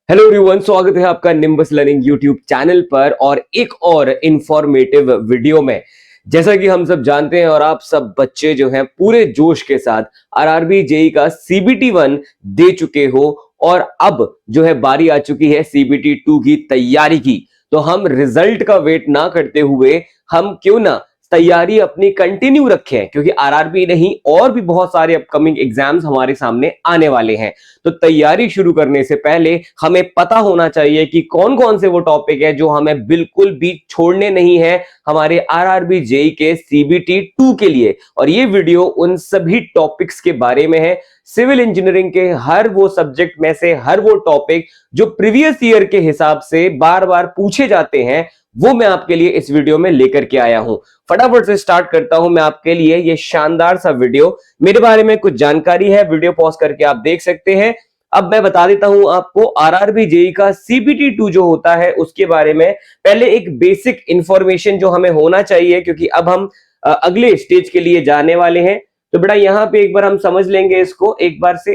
Hello everyone, स्वागत है आपका निम्बस लर्निंग यूट्यूब चैनल पर और एक और इंफॉर्मेटिव वीडियो में। जैसा कि हम सब जानते हैं और आप सब बच्चे जो हैं पूरे जोश के साथ आरआरबी जेई का सीबीटी 1 दे चुके हो और अब जो है बारी आ चुकी है सीबीटी 2 की तैयारी की। तो हम रिजल्ट का वेट ना करते हुए हम क्यों ना तैयारी अपनी कंटिन्यू रखें, क्योंकि आरआरबी नहीं और भी बहुत सारे अपकमिंग एग्जाम्स हमारे सामने आने वाले हैं। तो तैयारी शुरू करने से पहले हमें पता होना चाहिए कि कौन कौन से वो टॉपिक है जो हमें बिल्कुल भी छोड़ने नहीं है हमारे आरआरबी जेई के सीबीटी 2 के लिए। और ये वीडियो उन सभी टॉपिक्स के बारे में है, सिविल इंजीनियरिंग के हर वो सब्जेक्ट में से हर वो टॉपिक जो प्रीवियस ईयर के हिसाब से बार बार पूछे जाते हैं, वो मैं आपके लिए इस वीडियो में लेकर के आया हूं। फटाफट से स्टार्ट करता हूं मैं आपके लिए ये शानदार सा वीडियो। मेरे बारे में कुछ जानकारी है, वीडियो पॉज करके आप देख सकते हैं। अब मैं बता देता हूं आपको आरआरबी जेई का सीबीटी 2 जो होता है उसके बारे में। पहले एक बेसिक इंफॉर्मेशन जो हमें होना चाहिए, क्योंकि अब हम अगले स्टेज के लिए जाने वाले हैं। तो बेटा यहां पे एक बार हम समझ लेंगे इसको एक बार से।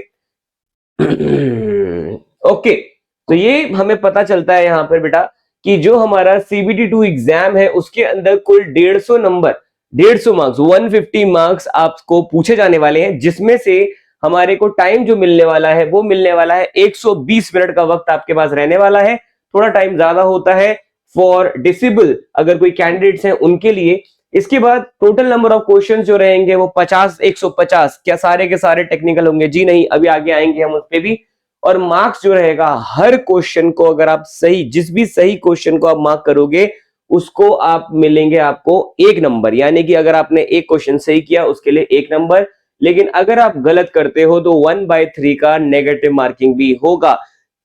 ओके, तो ये हमें पता चलता है यहां पर बेटा कि जो हमारा सीबीटी 2 एग्जाम है उसके अंदर कुल 150 नंबर, 150 मार्क्स, 150 मार्क्स आपको पूछे जाने वाले हैं, जिसमें से हमारे को टाइम जो मिलने वाला है वो मिलने वाला है 120 मिनट का वक्त आपके पास रहने वाला है। थोड़ा टाइम ज्यादा होता है फॉर डिसेबल अगर कोई कैंडिडेट्स हैं उनके लिए। इसके बाद टोटल नंबर ऑफ क्वेश्चंस जो रहेंगे वो 50, 150। क्या सारे के सारे टेक्निकल होंगे? जी नहीं, अभी आगे आएंगे हम उस पे भी। और मार्क्स जो रहेगा हर क्वेश्चन को, अगर आप सही, जिस भी सही क्वेश्चन को आप मार्क करोगे उसको आप मिलेंगे आपको 1 नंबर। यानी कि अगर आपने एक क्वेश्चन सही किया उसके लिए 1 नंबर, लेकिन अगर आप गलत करते हो तो 1/3 का नेगेटिव मार्किंग भी होगा।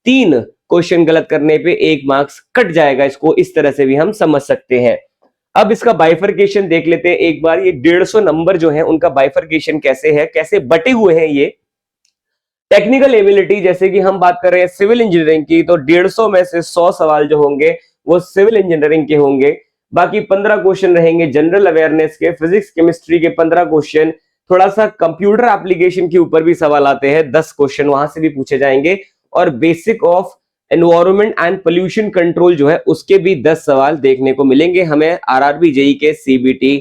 3 क्वेश्चन गलत करने पे 1 मार्क्स कट जाएगा। इसको इस तरह से भी हम समझ सकते हैं। अब इसका बाइफरकेशन देख लेते हैं एक बार। ये 150 नंबर जो है उनका बाइफरकेशन कैसे है, कैसे बटे हुए हैं ये। टेक्निकल एबिलिटी, जैसे कि हम बात कर रहे हैं सिविल इंजीनियरिंग की, तो 150 में से 100 सवाल जो होंगे वो सिविल इंजीनियरिंग के होंगे। बाकी 15 क्वेश्चन रहेंगे जनरल अवेयरनेस के, फिजिक्स केमिस्ट्री के 15 क्वेश्चन, थोड़ा सा कंप्यूटर एप्लीकेशन के ऊपर भी सवाल आते हैं, 10 क्वेश्चन वहां से भी पूछे जाएंगे। और basic of environment and pollution control जो है उसके भी 10 सवाल देखने को मिलेंगे हमें आरआरबी जेई के सीबीटी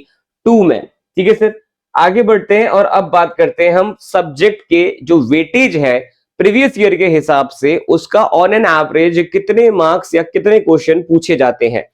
2 में। ठीक है सर, आगे बढ़ते हैं और अब बात करते हैं हम सब्जेक्ट के जो वेटेज है प्रीवियस ईयर के हिसाब से, उसका ऑन एन एवरेज कितने मार्क्स या कितने क्वेश्चन पूछे जाते हैं।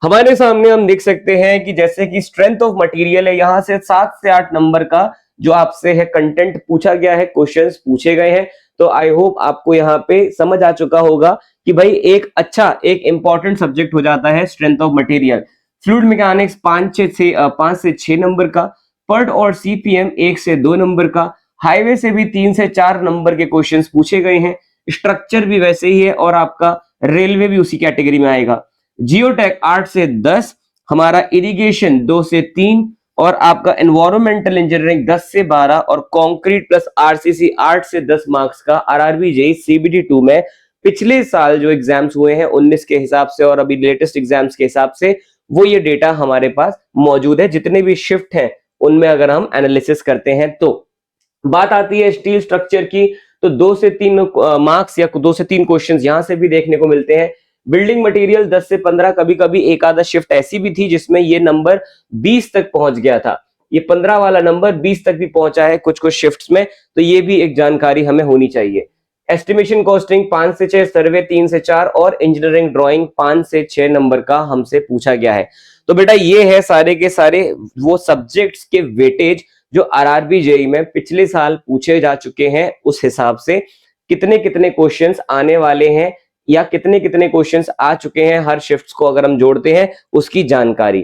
हमारे सामने हम देख सकते हैं कि जैसे कि स्ट्रेंथ ऑफ मटेरियल है, यहां से 7 से 8 नंबर का जो आपसे है कंटेंट पूछा गया है, क्वेश्चंस पूछे गए हैं। तो आई होप आपको यहाँ पे समझ आ चुका होगा कि भाई एक अच्छा, एक इंपॉर्टेंट सब्जेक्ट हो जाता है strength of material. Fluid mechanics 5 से 6 नंबर का, पर्ट और सीपीएम 1 से 2 नंबर का, हाईवे से भी 3 से 4 नंबर के क्वेश्चंस पूछे गए हैं। स्ट्रक्चर भी वैसे ही है और आपका रेलवे भी उसी कैटेगरी में आएगा। जियोटेक 8 से 10, हमारा इरिगेशन 2 से 3 और आपका एनवायरमेंटल इंजीनियरिंग 10 से 12 और कंक्रीट प्लस आरसीसी 8 से 10 मार्क्स का आरआरबी जेई सीबीटी 2 में पिछले साल जो एग्जाम्स हुए हैं 19 के हिसाब से और अभी लेटेस्ट एग्जाम्स के हिसाब से वो ये डेटा हमारे पास मौजूद है। जितने भी शिफ्ट हैं उनमें अगर हम एनालिसिस करते हैं तो बात आती है स्टील स्ट्रक्चर की, तो 2 से 3 मार्क्स या 2 से 3 क्वेश्चंस यहां से भी देखने को मिलते हैं। बिल्डिंग मटेरियल 10 से 15, कभी कभी एक आधा शिफ्ट ऐसी भी थी जिसमें ये नंबर 20 तक पहुंच गया था। ये 15 वाला नंबर 20 तक भी पहुंचा है कुछ कुछ शिफ्ट्स में, तो ये भी एक जानकारी हमें होनी चाहिए। एस्टिमेशन कॉस्टिंग 5 से 6, सर्वे 3 से 4 और इंजीनियरिंग ड्राइंग 5 से 6 नंबर का हमसे पूछा गया है। तो बेटा ये है सारे के सारे वो सब्जेक्ट्स के वेटेज जो आरआरबी जेई में पिछले साल पूछे जा चुके हैं, उस हिसाब से कितने कितने क्वेश्चंस आने वाले हैं या कितने कितने क्वेश्चंस आ चुके हैं हर शिफ्ट्स को अगर हम जोड़ते हैं उसकी जानकारी।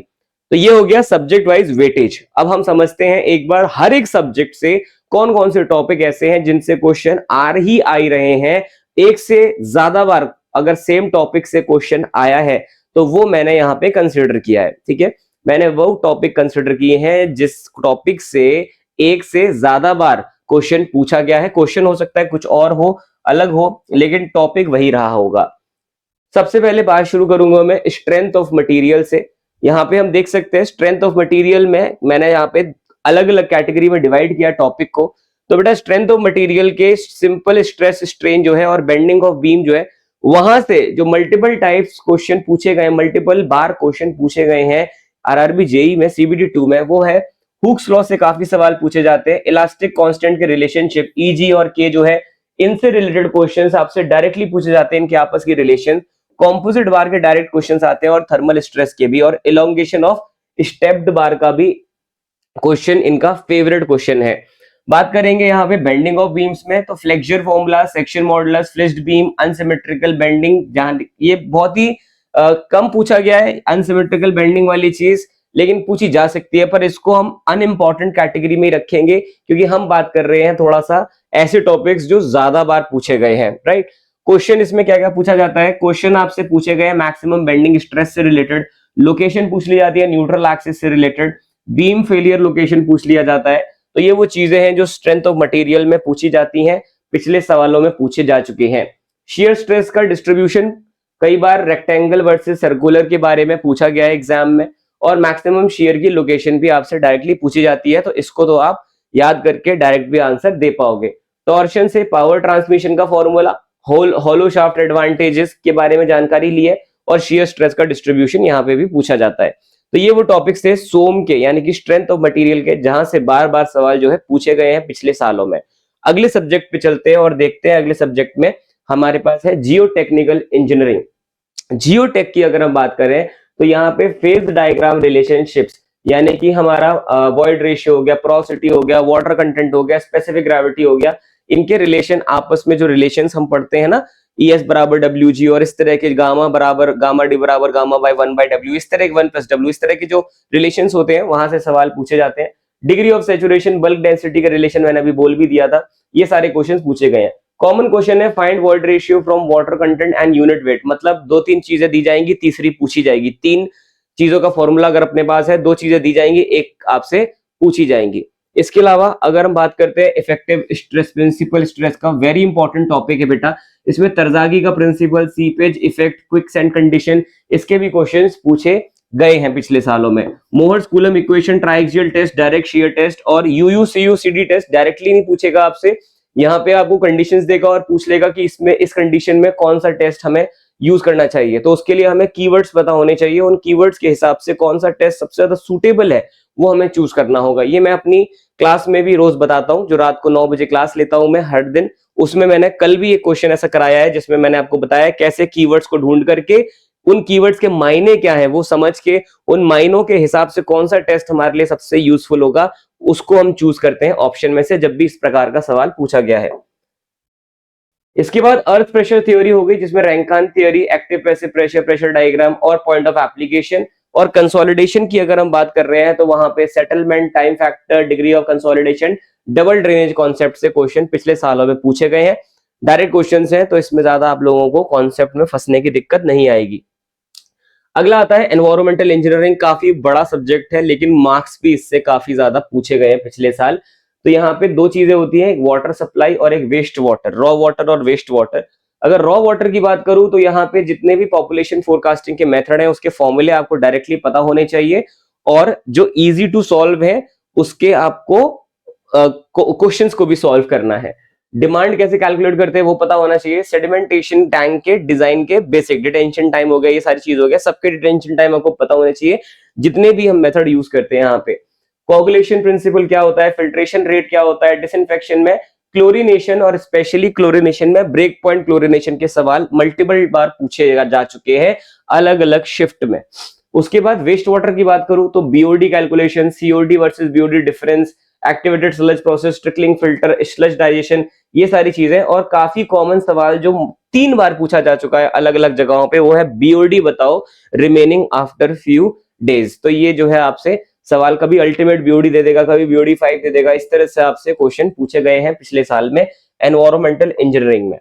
तो ये हो गया सब्जेक्ट वाइज वेटेज। अब हम समझते हैं एक बार हर एक सब्जेक्ट से कौन कौन से टॉपिक ऐसे हैं जिनसे क्वेश्चन आ ही रहे हैं। एक से ज्यादा बार अगर सेम टॉपिक से क्वेश्चन आया है तो वो मैंने यहाँ पे कंसिडर किया है। ठीक है, मैंने वो टॉपिक कंसिडर किए हैं जिस टॉपिक से एक से ज्यादा बार क्वेश्चन पूछा गया है। क्वेश्चन हो सकता है कुछ और हो, अलग हो, लेकिन टॉपिक वही रहा होगा। सबसे पहले बात शुरू करूंगा मैं स्ट्रेंथ ऑफ मटेरियल से। यहाँ पे हम देख सकते हैं स्ट्रेंथ ऑफ मटेरियल में मैंने यहाँ पे अलग अलग कैटेगरी में डिवाइड किया टॉपिक को। तो बेटा स्ट्रेंथ ऑफ मटेरियल के सिंपल स्ट्रेस स्ट्रेन जो है और बेंडिंग ऑफ बीम जो है वहां से जो मल्टीपल टाइप्स क्वेश्चन पूछे गए, मल्टीपल बार क्वेश्चन पूछे गए हैं आरआरबी जेई में, सीबीटी 2 में, वो है हुक्स लॉ से काफी सवाल पूछे जाते हैं, इलास्टिक कांस्टेंट के रिलेशनशिप ईजी और के जो है इनसे रिलेटेड क्वेश्चंस आपसे डायरेक्टली पूछे जाते हैं, इनके आपस की रिलेशन, कॉम्पोजिट बार के डायरेक्ट क्वेश्चंस आते हैं और थर्मल स्ट्रेस के भी, और इलोंगेशन ऑफ स्टेप्ड बार का भी क्वेश्चन इनका फेवरेट क्वेश्चन है। बात करेंगे यहाँ पे बेंडिंग ऑफ बीम्स में, तो flexure formula, section modulus, flitched beam, unsymmetrical bending, जहां ये बहुत ही कम पूछा गया है अनसिमेट्रिकल बेंडिंग वाली चीज, लेकिन पूछी जा सकती है, पर इसको हम अनइम्पॉर्टेंट कैटेगरी में रखेंगे क्योंकि हम बात कर रहे हैं थोड़ा सा ऐसे टॉपिक्स जो ज्यादा बार पूछे गए हैं, राइट। क्वेश्चन इसमें क्या क्या पूछा जाता है, क्वेश्चन आपसे पूछे गए मैक्सिमम बेंडिंग स्ट्रेस से रिलेटेड, लोकेशन पूछ ली जाती है न्यूट्रल एक्सिस से रिलेटेड, बीम फेलियर लोकेशन पूछ लिया जाता है। तो ये वो चीजें हैं जो स्ट्रेंथ ऑफ मटेरियल में पूछी जाती हैं, पिछले सवालों में पूछे जा चुके हैं। शियर स्ट्रेस का डिस्ट्रीब्यूशन कई बार रेक्टेंगल वर्सेस सर्कुलर के बारे में पूछा गया है एग्जाम में, और मैक्सिमम शियर की लोकेशन भी आपसे डायरेक्टली पूछी जाती है, तो इसको तो आप याद करके डायरेक्ट भी आंसर दे पाओगे। टॉर्शन से पावर ट्रांसमिशन का फॉर्मूला, होलो शाफ्ट एडवांटेजेस के बारे में जानकारी ली है, और शियर स्ट्रेस का डिस्ट्रीब्यूशन यहाँ पे भी पूछा जाता है। तो ये वो टॉपिक्स थे सोम के, यानी कि स्ट्रेंथ ऑफ मटेरियल के, जहां से बार बार सवाल जो है पूछे गए हैं पिछले सालों में। अगले सब्जेक्ट पे चलते हैं और देखते हैं अगले सब्जेक्ट में हमारे पास है जियो टेक्निकल इंजीनियरिंग। जियोटेक की अगर हम बात करें तो यहाँ पे फेज डायग्राम रिलेशनशिप्स, यानी कि हमारा वॉइड रेशियो हो गया, पोरोसिटी हो गया, वाटर कंटेंट हो गया, स्पेसिफिक ग्रेविटी हो गया, इनके रिलेशन आपस में जो रिलेशंस हम पढ़ते हैं ना, ES बराबर WG, और इस तरह के गामा बराबर गामा डी बराबर गामा बाय 1/W, इस तरह के 1+W, इस तरह के जो रिलेशंस होते हैं वहां से सवाल पूछे जाते हैं। Degree of saturation, bulk density का रिलेशन मैंने अभी बोल भी दिया था, ये सारे क्वेश्चन पूछे गए हैं। कॉमन क्वेश्चन है find void ratio from water content and unit weight, मतलब 2-3 चीजें दी जाएंगी, तीसरी पूछी जाएगी। 3 चीजों का फॉर्मूला अगर अपने पास है, 2 चीजें दी जाएंगी, एक आपसे पूछी जाएंगी। इसके अलावा अगर हम बात करते हैं इफेक्टिव स्ट्रेस प्रिंसिपल, स्ट्रेस का वेरी इंपॉर्टेंट टॉपिक है बेटा, इसमें तरजागी का principle, seepage effect, quicksand condition, इसके भी क्वेश्चंस पूछे गए हैं पिछले सालों में। Mohr's Coulomb equation, triaxial test, direct shear test, और UUCUCD टेस्ट डायरेक्टली नहीं पूछेगा आपसे, यहाँ पे आपको कंडीशंस देगा और पूछ लेगा कि इसमें इस कंडीशन में कौन सा टेस्ट हमें यूज करना चाहिए, तो उसके लिए हमें कीवर्ड्स पता होने चाहिए, उन कीवर्ड्स के हिसाब से कौन सा टेस्ट सबसे ज्यादा सूटेबल है वो हमें चूज करना होगा। ये मैं अपनी क्लास में भी रोज बताता हूँ, जो रात को 9 बजे क्लास लेता हूं मैं हर दिन, उसमें मैंने कल भी एक क्वेश्चन ऐसा कराया है जिसमें मैंने आपको बताया कैसे कीवर्ड्स को ढूंढ करके उन कीवर्ड्स के मायने क्या है वो समझ के उन मायनों के हिसाब से कौन सा टेस्ट हमारे लिए सबसे यूजफुल होगा उसको हम चूज करते हैं ऑप्शन में से, जब भी इस प्रकार का सवाल पूछा गया है। इसके बाद अर्थ प्रेशर थ्योरी हो गई, जिसमें Rankine theory, active passive pressure, pressure diagram और पॉइंट ऑफ एप्लीकेशन। और कंसोलिडेशन की अगर हम बात कर रहे हैं तो वहां पे settlement, time factor, degree of consolidation, double drainage concept से क्वेश्चन पिछले सालों में पूछे गए हैं। डायरेक्ट क्वेश्चन हैं तो इसमें ज्यादा आप लोगों को कॉन्सेप्ट में फंसने की दिक्कत नहीं आएगी। अगला आता है एनवायरमेंटल इंजीनियरिंग, काफी बड़ा सब्जेक्ट है लेकिन मार्क्स भी इससे काफी ज्यादा पूछे गए हैं पिछले साल। तो यहाँ पे 2 चीजें होती हैं, एक वाटर सप्लाई और एक वेस्ट वाटर, रॉ वाटर और वेस्ट वाटर। अगर रॉ वाटर की बात करूं तो यहाँ पे जितने भी पॉपुलेशन फोरकास्टिंग के मेथड हैं उसके फॉर्मूले आपको डायरेक्टली पता होने चाहिए, और जो इजी टू सॉल्व है उसके आपको क्वेश्चंस को भी सॉल्व करना है। डिमांड कैसे कैलकुलेट करते हैं वो पता होना चाहिए। सेडिमेंटेशन टैंक के डिजाइन के बेसिक, डिटेंशन टाइम हो गया, ये सारी चीज हो गया, सबके डिटेंशन टाइम आपको पता होने चाहिए जितने भी हम मेथड यूज करते हैं यहाँ पे। कोगुलेशन प्रिंसिपल क्या होता है, फिल्ट्रेशन रेट क्या होता है, डिसइंफेक्शन में क्लोरीनेशन और स्पेशली क्लोरीनेशन में ब्रेक पॉइंट क्लोरीनेशन के सवाल मल्टीपल बार पूछे जा चुके हैं अलग अलग शिफ्ट में। उसके बाद वेस्ट वाटर की बात करूं तो BOD calculation, COD versus BOD difference, activated sludge process, trickling filter, sludge digestion, ये सारी चीजें। और काफी कॉमन सवाल जो 3 बार पूछा जा चुका है अलग अलग जगहों पे वो है बीओडी बताओ रिमेनिंग आफ्टर फ्यू डेज। तो ये जो है आपसे सवाल कभी अल्टीमेट बीओडी दे देगा, कभी बीओडी 5 दे देगा, इस तरह से आपसे क्वेश्चन पूछे गए हैं पिछले साल में एनवायरमेंटल इंजीनियरिंग में।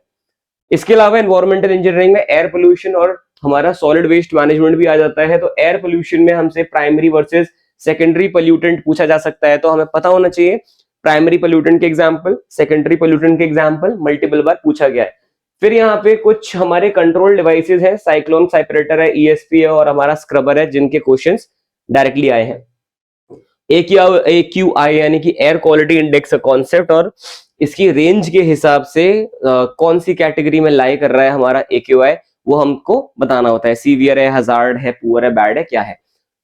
इसके अलावा एनवायरमेंटल इंजीनियरिंग में एयर पोल्यूशन और हमारा सॉलिड वेस्ट मैनेजमेंट भी आ जाता है। तो एयर पोल्यूशन में हमसे प्राइमरी वर्सेस सेकेंडरी पोल्यूटेंट पूछा जा सकता है, तो हमें पता होना चाहिए प्राइमरी पोल्यूटेंट के एग्जाम्पल, सेकेंडरी पोल्यूटेंट के एग्जाम्पल, मल्टीपल बार पूछा गया है। फिर यहाँ पे कुछ हमारे कंट्रोल डिवाइसेस हैं, साइक्लोन सेपरेटर है, ESP है और हमारा स्क्रबर है, जिनके क्वेश्चंस डायरेक्टली आए हैं। AQI यानी कि एयर क्वालिटी इंडेक्स कॉन्सेप्ट और इसकी रेंज के हिसाब से कौन सी कैटेगरी में लाई कर रहा है हमारा AQI, वो हमको बताना होता है। सीवियर है, हजार्ड है, पुअर है, बैड है, क्या है।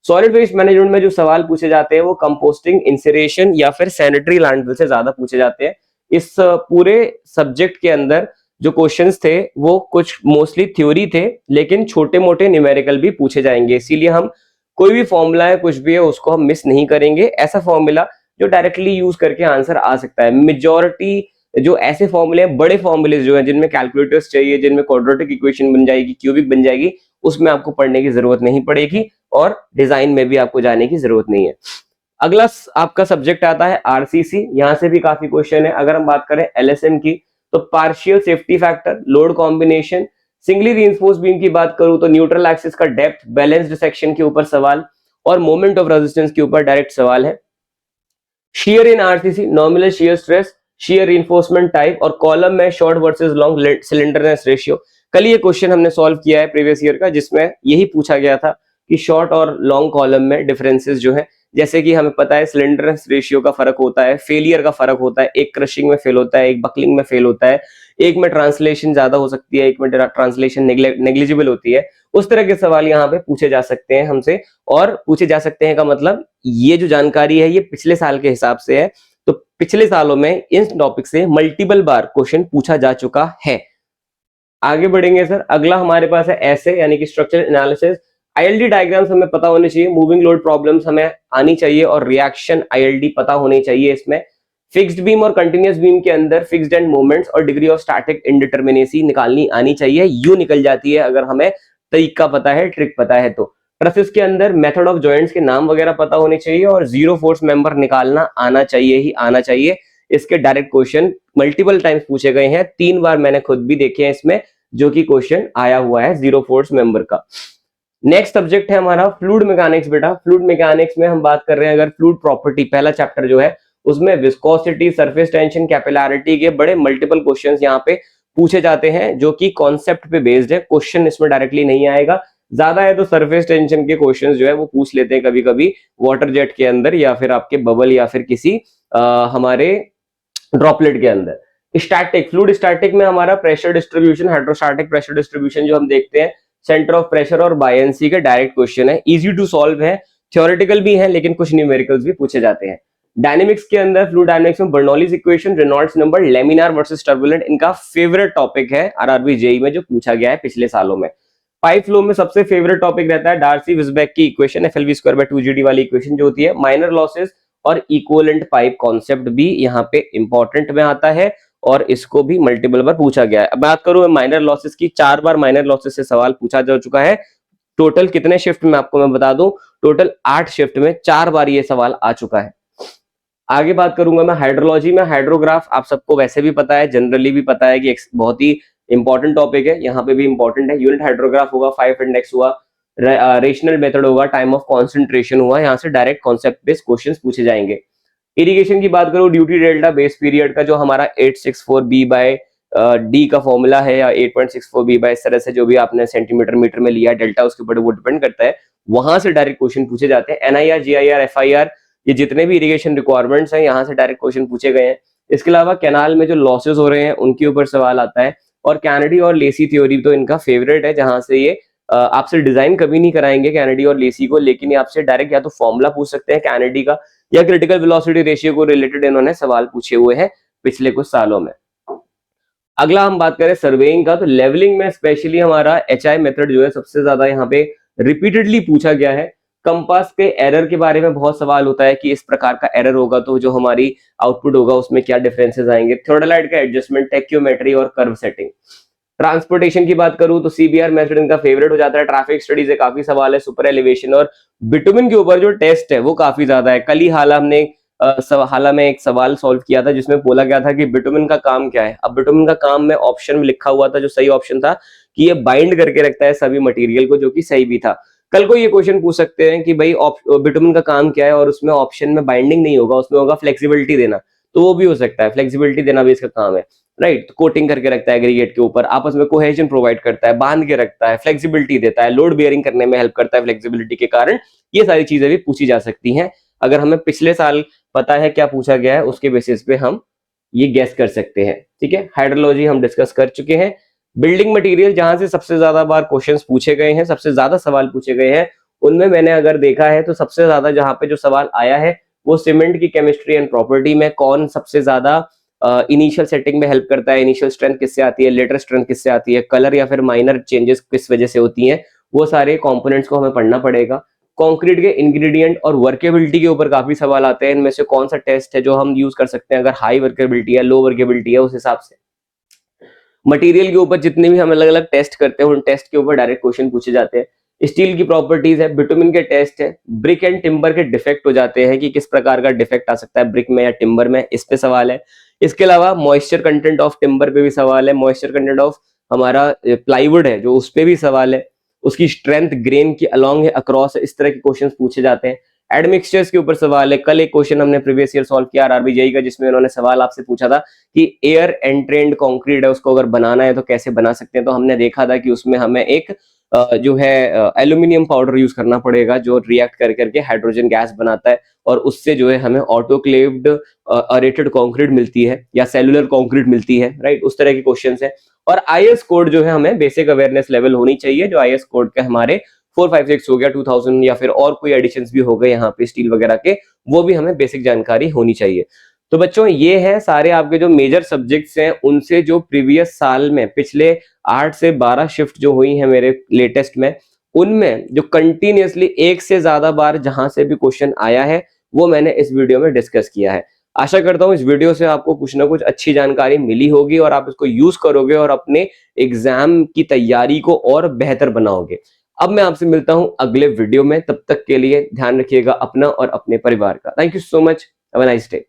सॉलिड वेस्ट मैनेजमेंट में जो सवाल पूछे जाते हैं वो कंपोस्टिंग, इंसिनरेशन या फिर सैनिटरी लैंडफिल से ज्यादा पूछे जाते हैं। इस पूरे सब्जेक्ट के अंदर जो क्वेश्चंस थे वो कुछ मोस्टली थ्योरी थे, लेकिन छोटे मोटे न्यूमेरिकल भी पूछे जाएंगे, इसीलिए हम कोई भी फॉर्मूला है कुछ भी है उसको हम मिस नहीं करेंगे। ऐसा फॉर्मूला जो डायरेक्टली यूज करके आंसर आ सकता है। मेजॉरिटी जो ऐसे फॉर्मूले हैं, बड़े फॉर्मूले जो है जिनमें कैलकुलेटर्स चाहिए, जिनमें क्वाड्रेटिक इक्वेशन बन जाएगी, क्यूबिक बन जाएगी, उसमें आपको पढ़ने की जरूरत नहीं पड़ेगी और डिजाइन में भी आपको जाने की जरूरत नहीं है। अगला आपका सब्जेक्ट आता है आरसीसी। यहां से भी काफी क्वेश्चन है। अगर हम बात करें एलएसएम की तो partial safety factor, load combination, singly reinforced beam की बात करूं तो न्यूट्रल एक्सिस का डेप्थ, बैलेंस्ड सेक्शन के ऊपर सवाल और मोमेंट ऑफ रेजिस्टेंस के ऊपर डायरेक्ट सवाल है। Share in RCC, nominal shear stress, share reinforcement type और कॉलम में short versus long slenderness ratio. कल ये क्वेश्चन हमने सॉल्व किया है प्रीवियस ईयर का, जिसमें यही पूछा गया था कि शॉर्ट और लॉन्ग कॉलम में डिफरेंसेस जो है, जैसे कि हमें पता है सिलेंडरनेस रेशियो का फर्क होता है, फेलियर का फर्क होता है, एक क्रशिंग में फेल होता है, एक बकलिंग में फेल होता है, एक में ट्रांसलेशन ज्यादा हो सकती है, एक में ट्रांसलेशन नेग्लिजिबल होती है। उस तरह के सवाल यहाँ पे पूछे जा सकते हैं हमसे। और पूछे जा सकते हैं का मतलब ये जो जानकारी है ये पिछले साल के हिसाब से है, तो पिछले सालों में इस टॉपिक से मल्टीपल बार क्वेश्चन पूछा जा चुका है। आगे बढ़ेंगे सर। अगला हमारे पास है ऐसे यानी कि स्ट्रक्चरल एनालिसिस। आईएलडी डायग्राम्स हमें पता होने चाहिए, मूविंग लोड प्रॉब्लम्स हमें आनी चाहिए और रिएक्शन आईएलडी पता होनी चाहिए। इसमें फिक्स्ड बीम और कंटिन्यूअस बीम के अंदर फिक्स्ड एंड मोमेंट्स और डिग्री ऑफ स्टैटिक इंडिटरमिनेसी निकालनी आनी चाहिए। यू निकल जाती है अगर हमें तरीका पता है, ट्रिक पता है तो। ट्रसेस के अंदर मेथड ऑफ जॉइंट्स के नाम वगैरह पता होने चाहिए और जीरो फोर्स मेंबर निकालना आना चाहिए ही आना चाहिए। इसके डायरेक्ट क्वेश्चन मल्टीपल टाइम्स पूछे गए हैं, 3 बार मैंने खुद भी देखे हैं इसमें जो कि क्वेश्चन आया हुआ है जीरो फोर्स मेंबर का। नेक्स्ट सब्जेक्ट है हमारा फ्लूइड मैकेनिक्स। बेटा फ्लूइड मैकेनिक्स में हम बात कर रहे हैं अगर फ्लूइड प्रॉपर्टी, पहला चैप्टर जो है उसमें विस्कोसिटी, सरफेस टेंशन, कैपिलैरिटी के बड़े मल्टीपल क्वेश्चंस यहाँ पे पूछे जाते हैं जो कि कॉन्सेप्ट पे बेस्ड है। क्वेश्चन इसमें डायरेक्टली नहीं आएगा, ज्यादा है तो सरफेस टेंशन के क्वेश्चंस जो है वो पूछ लेते हैं कभी कभी वाटर जेट के अंदर या फिर आपके बबल या फिर किसी हमारे ड्रॉपलेट के अंदर। स्टैटिक, फ्लूइड स्टैटिक में हमारा pressure distribution, hydrostatic pressure distribution जो हम देखते हैं, सेंटर ऑफ प्रेशर और बायंसी के डायरेक्ट क्वेश्चन है, इजी टू सॉल्व है, थ्योरेटिकल भी है लेकिन कुछ न्यूमेरिकल्स भी पूछे जाते हैं। डायनेमिक्स के अंदर फ्लूइड डायनेमिक्स में Bernoulli's equation, Reynolds number, laminar versus turbulent इनका फेवरेट टॉपिक है आरआरबी जेई में जो पूछा गया है पिछले सालों में। पाइप फ्लो में सबसे फेवरेट टॉपिक रहता है डार्सी-विसबेक की equation, FLV square by 2GD वाली इक्वेशन जो होती है। माइनर लॉसेस और इक्विवेलेंट पाइप कॉन्सेप्ट भी यहाँ पे इंपॉर्टेंट में आता है और इसको भी मल्टीपल बार पूछा गया है। अब बात करूं माइनर लॉसेस की, 4 बार माइनर लॉसेस से सवाल पूछा जा चुका है। टोटल कितने शिफ्ट में आपको मैं बता दूं, टोटल 8 शिफ्ट में 4 बार ये सवाल आ चुका है। आगे बात करूंगा मैं हाइड्रोलॉजी में। हाइड्रोग्राफ आप सबको वैसे भी पता है, जनरली भी पता है कि एक बहुत ही इंपॉर्टेंट टॉपिक है, यहाँ पे भी इंपॉर्टेंट है। यूनिट हाइड्रोग्राफ होगा, 5 इंडेक्स हुआ, रेशनल मेथड होगा, टाइम ऑफ कॉन्सेंट्रेशन हुआ, यहाँ से डायरेक्ट कॉन्सेप्ट बेस्ड क्वेश्चंस पूछे जाएंगे। इरिगेशन की बात करूं, ड्यूटी डेल्टा बेस पीरियड का जो हमारा 864 b बाय डी का फॉर्मूला है या 8.64 b बाय, इस तरह से जो भी आपने सेंटीमीटर मीटर में लिया डेल्टा उसके ऊपर वो डिपेंड करता है, वहां से डायरेक्ट क्वेश्चन पूछे जाते हैं। एनआईआर, जीआईआर, एफआईआर, ये जितने भी इरिगेशन रिक्वायरमेंट्स हैं यहाँ से डायरेक्ट क्वेश्चन पूछे गए हैं। इसके अलावा कैनाल में जो लॉसेस हो रहे हैं उनके ऊपर सवाल आता है। और कैनेडी और लेसी थ्योरी तो इनका फेवरेट है, जहां से ये आपसे डिजाइन कभी नहीं कराएंगे कैनेडी और लेसी को, लेकिन ये आपसे डायरेक्ट या तो फॉर्मूला पूछ सकते हैं कैनेडी का या क्रिटिकल वेलोसिटी रेशियो को रिलेटेड इन्होंने सवाल पूछे हुए हैं पिछले कुछ सालों में। अगला हम बात करें सर्वेइंग का, तो लेवलिंग में स्पेशली हमारा एचआई मेथड जो है सबसे ज्यादा यहाँ पे रिपीटेडली पूछा गया है। कंपास के एरर के बारे में बहुत सवाल होता है कि इस प्रकार का एरर होगा तो जो हमारी आउटपुट होगा उसमें क्या डिफरेंसेस आएंगे। थ्योरडालाइट का एडजस्टमेंट, टेक्योमेट्री और कर्व सेटिंग। ट्रांसपोर्टेशन की बात करूं तो सीबीआर मेथड इनका फेवरेट हो जाता है। ट्रैफिक स्टडी से काफी सवाल है, सुपर एलिवेशन और बिटुमिन के ऊपर जो टेस्ट है वो काफी ज्यादा है। कल ही हमने हाल में एक सवाल सॉल्व किया था जिसमें बोला गया था कि बिटुमिन का काम क्या है। अब बिटुमिन का काम में ऑप्शन में लिखा हुआ था, जो सही ऑप्शन था कि ये बाइंड करके रखता है सभी मटेरियल को, जो कि सही भी था। कल को ये क्वेश्चन पूछ सकते हैं कि भाई बिटुमिन का काम क्या है और उसमें ऑप्शन में बाइंडिंग नहीं होगा, उसमें होगा फ्लेक्सिबिलिटी देना, तो वो भी हो सकता है। फ्लेक्सिबिलिटी देना भी इसका काम है, राइट। तो कोटिंग करके रखता है एग्रीगेट के ऊपर, आपस में कोहेजन प्रोवाइड करता है, बांध के रखता है, फ्लेक्सिबिलिटी देता है, लोड बेयरिंग करने में हेल्प करता है फ्लेक्सिबिलिटी के कारण। ये सारी चीजें भी पूछी जा सकती हैं। अगर हमें पिछले साल पता है क्या पूछा गया है उसके बेसिस पे हम ये गैस कर सकते हैं। ठीक है, हाइड्रोलॉजी हम डिस्कस कर चुके हैं। बिल्डिंग मटेरियल जहां से सबसे ज्यादा बार क्वेश्चंस पूछे गए हैं, सबसे ज्यादा सवाल पूछे गए हैं, उनमें मैंने अगर देखा है तो सबसे ज्यादा जहां पे जो सवाल आया है वो सीमेंट की केमिस्ट्री एंड प्रॉपर्टी में कौन सबसे ज्यादा इनिशियल सेटिंग में हेल्प करता है, इनिशियल स्ट्रेंथ किससे आती है, लेटर स्ट्रेंथ किससे आती है, कलर या फिर माइनर चेंजेस किस वजह से होती हैं, वो सारे कंपोनेंट्स को हमें पढ़ना पड़ेगा। कंक्रीट के इंग्रेडिएंट और वर्केबिलिटी के ऊपर काफी सवाल आते हैं, इनमें से कौन सा टेस्ट है जो हम यूज कर सकते हैं अगर हाई वर्केबिलिटी है, लो वर्केबिलिटी है, उस हिसाब से। मटेरियल के ऊपर जितने भी हम अलग अलग टेस्ट करते हैं उन टेस्ट के ऊपर डायरेक्ट क्वेश्चन पूछे जाते हैं। स्टील की प्रॉपर्टीज है, बिटुमिन के टेस्ट है, ब्रिक एंड टिम्बर के डिफेक्ट हो जाते हैं कि किस प्रकार का डिफेक्ट आ सकता है ब्रिक में या टिम्बर में, इस पे सवाल है। इसके अलावा मॉइस्चर कंटेंट ऑफ टिम्बर पे भी सवाल है, मॉइस्चर कंटेंट ऑफ हमारा प्लाईवुड है जो उस पे भी सवाल है, उसकी स्ट्रेंथ ग्रेन की अलोंग है, अक्रॉस है, इस तरह के क्वेश्चन पूछे जाते हैं। एडमिक्सचर्स के ऊपर सवाल है। कल एक क्वेश्चन हमने प्रीवियस ईयर सॉल्व किया आरआरबी जेईई का, जिसमें उन्होंने सवाल आपसे पूछा था कि एयर एंट्रेन्ड कंक्रीट है उसको अगर बनाना है तो कैसे बना सकते हैं, तो हमने देखा था कि उसमें हमें एक जो है एल्यूमिनियम पाउडर यूज करना पड़ेगा जो रिएक्ट कर करके हाइड्रोजन गैस बनाता है, और उससे जो है हमें ऑटोक्लेव्ड अरेटेड कंक्रीट मिलती है या सेलुलर कंक्रीट मिलती है, राइट। उस तरह के क्वेश्चंस है। और आईएस कोड जो है हमें बेसिक अवेयरनेस लेवल होनी चाहिए, जो आईएस कोड के हमारे 456 हो गया, 2000 या फिर और कोई एडिशंस भी हो गए यहाँ पे स्टील वगैरह के, वो भी हमें बेसिक जानकारी होनी चाहिए। तो बच्चों ये है सारे आपके जो मेजर सब्जेक्ट्स हैं, उनसे जो प्रीवियस साल में पिछले 8 से 12 शिफ्ट जो हुई है मेरे लेटेस्ट में, उनमें जो कंटिन्यूअसली एक से ज्यादा बार जहां से भी क्वेश्चन आया है वो मैंने इस वीडियो में डिस्कस किया है। आशा करता हूं इस वीडियो से आपको कुछ ना कुछ अच्छी जानकारी मिली होगी और आप इसको यूज करोगे और अपने एग्जाम की तैयारी को और बेहतर बनाओगे। अब मैं आपसे मिलता हूं अगले वीडियो में, तब तक के लिए ध्यान रखिएगा अपना और अपने परिवार का। Thank you so much, have a nice day.